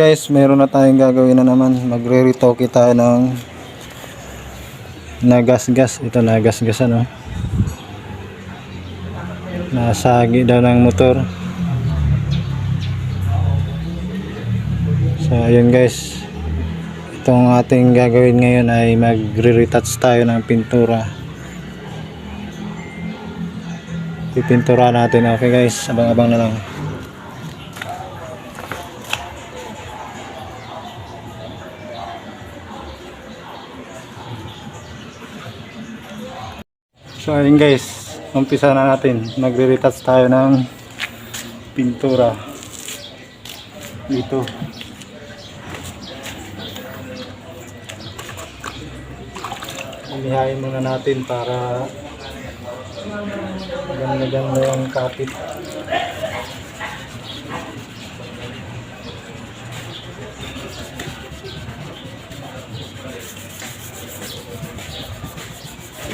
guys, mayroon na tayong gagawin na naman. Magre-retoke tayo ng nagasgas. Ito nagasgas ano. Nasagi daw ng motor. So ayun guys. Itong ating gagawin ngayon ay magre-retouch tayo ng pintura. Pipintura natin. Okay guys, abang-abang na lang. So ayun guys, umpisa na natin. Magre-retouch tayo ng pintura dito. Inihayin muna natin para maganda-ganda yung kapit.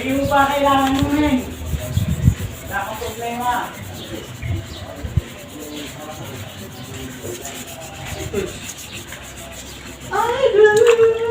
Hindi mo ba kailangan mo rin? Wala akong problema. Ay, gano'n!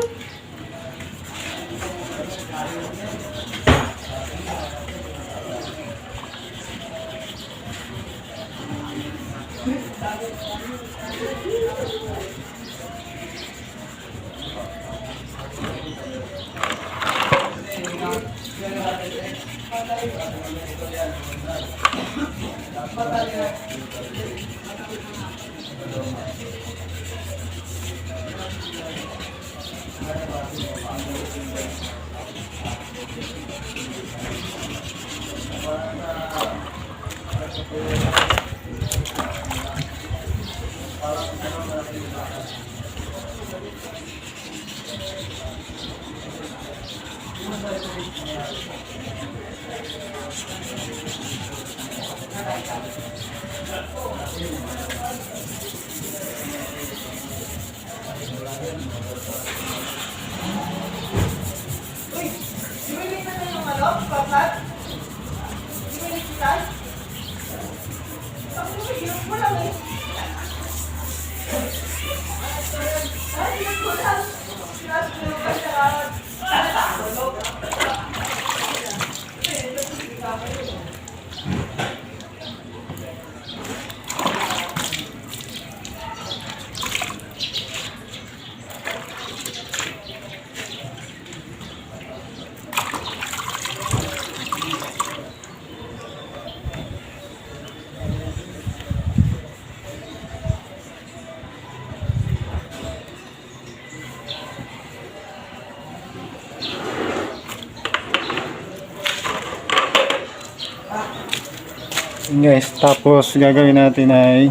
Guys, tapos gagawin natin ay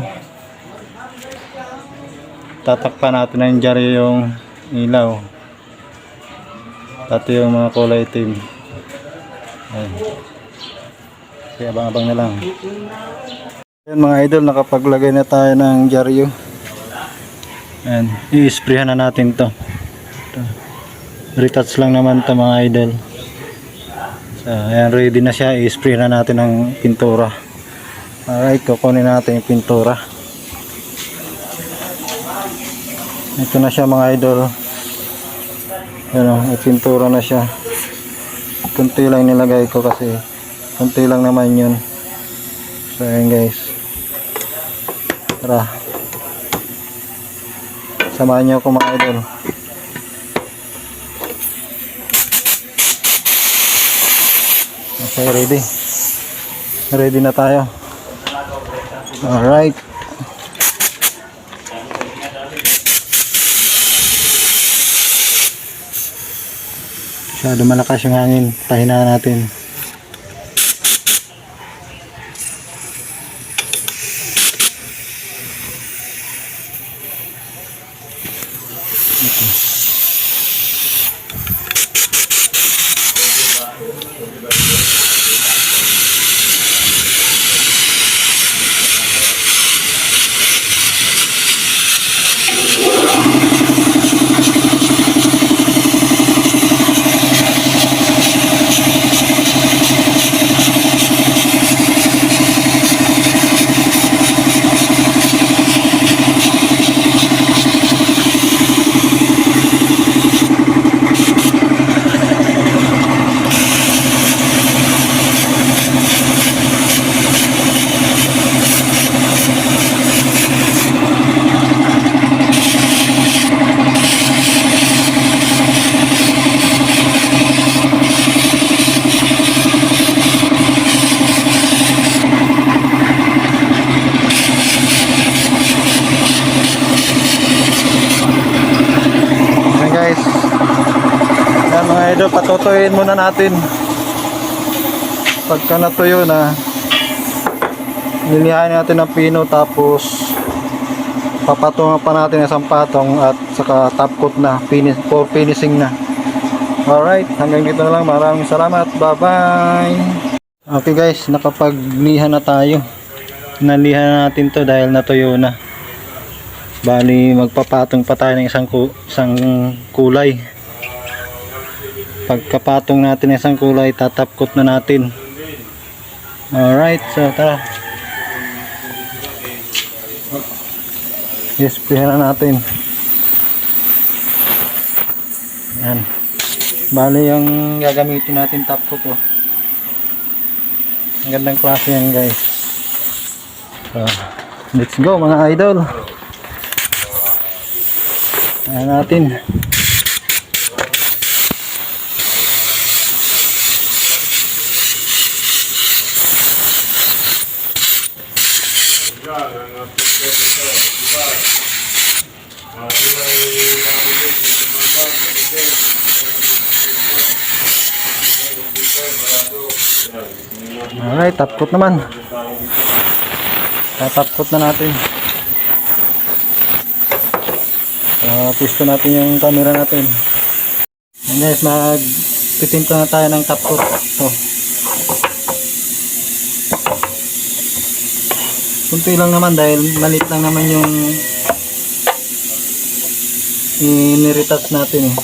tatakpan natin ng dyaryo yung ilaw pati yung mga kulay itim. Ayan. Kaya abang-abang na lang. Ayan mga idol, nakapaglagay na tayo ng dyaryo. Ayan, i-sprayhan na natin to. Retouch lang naman to mga idol. So, ayan, ready na siya. I-spray na natin ng pintura. Alright, kukunin natin yung pintura. Ito na siya mga idol. Ano, pintura na siya. Kunti lang nilagay ko kasi kunti lang naman yun. So ayan guys. Tara. Samahan niyo ako mga idol. Okay, ready. Ready na tayo. Alright. Masyado malakas yung hangin. Pahinaan natin. Patutuyuin muna natin. Pagka natuyo na, lilihain natin ng pino, tapos papatungan pa natin isang patong at saka top coat na for finishing na. Alright, hanggang dito na lang. Maraming salamat. Bye bye. Okay guys, nakapagliha na tayo. Nalihan natin to dahil natuyo na. Bali magpapatong pa tayo ng isang kulay. Pagkapatong natin ng isang kulay, tatap coat na natin. Alright, so tara. I-spray na natin. Yan. Bali yung gagamitin natin top coat, oh. Ang gandang klase yan guys. So, let's go mga idol. Ayan natin. Alright, top coat naman. Tatap coat na natin. Pisto natin yung camera natin. And guys, magpipinto na tayo ng top coat. So, kunti lang naman dahil malit lang naman yung iniritas natin eh.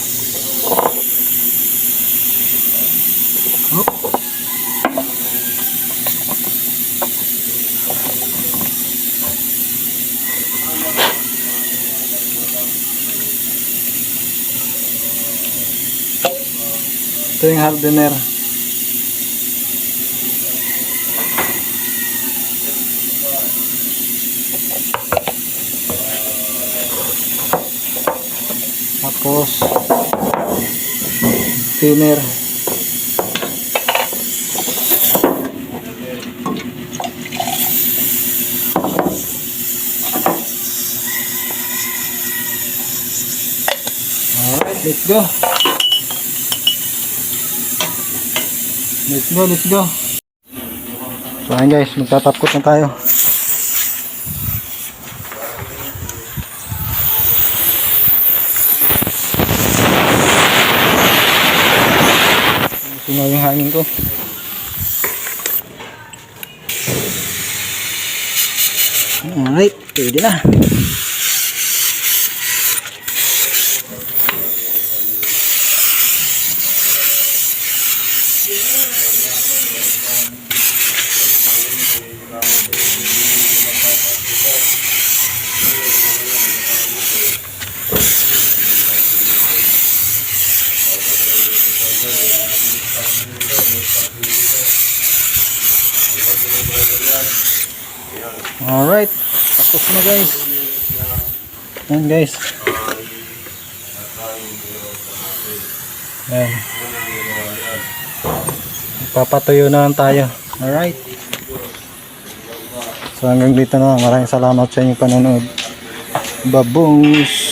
Ito yung hardener. Tapos thinner. Alright, let's go. Let's go. So ayan guys, magtatapkot na tayo. Singaw yung hangin ko. Alright, pwede na. Alright, tapos na guys. Ayan guys. Ayan. Papatuyo na lang tayo. Alright. So hanggang dito na. Maraming salamat sa inyong panonood. Babush!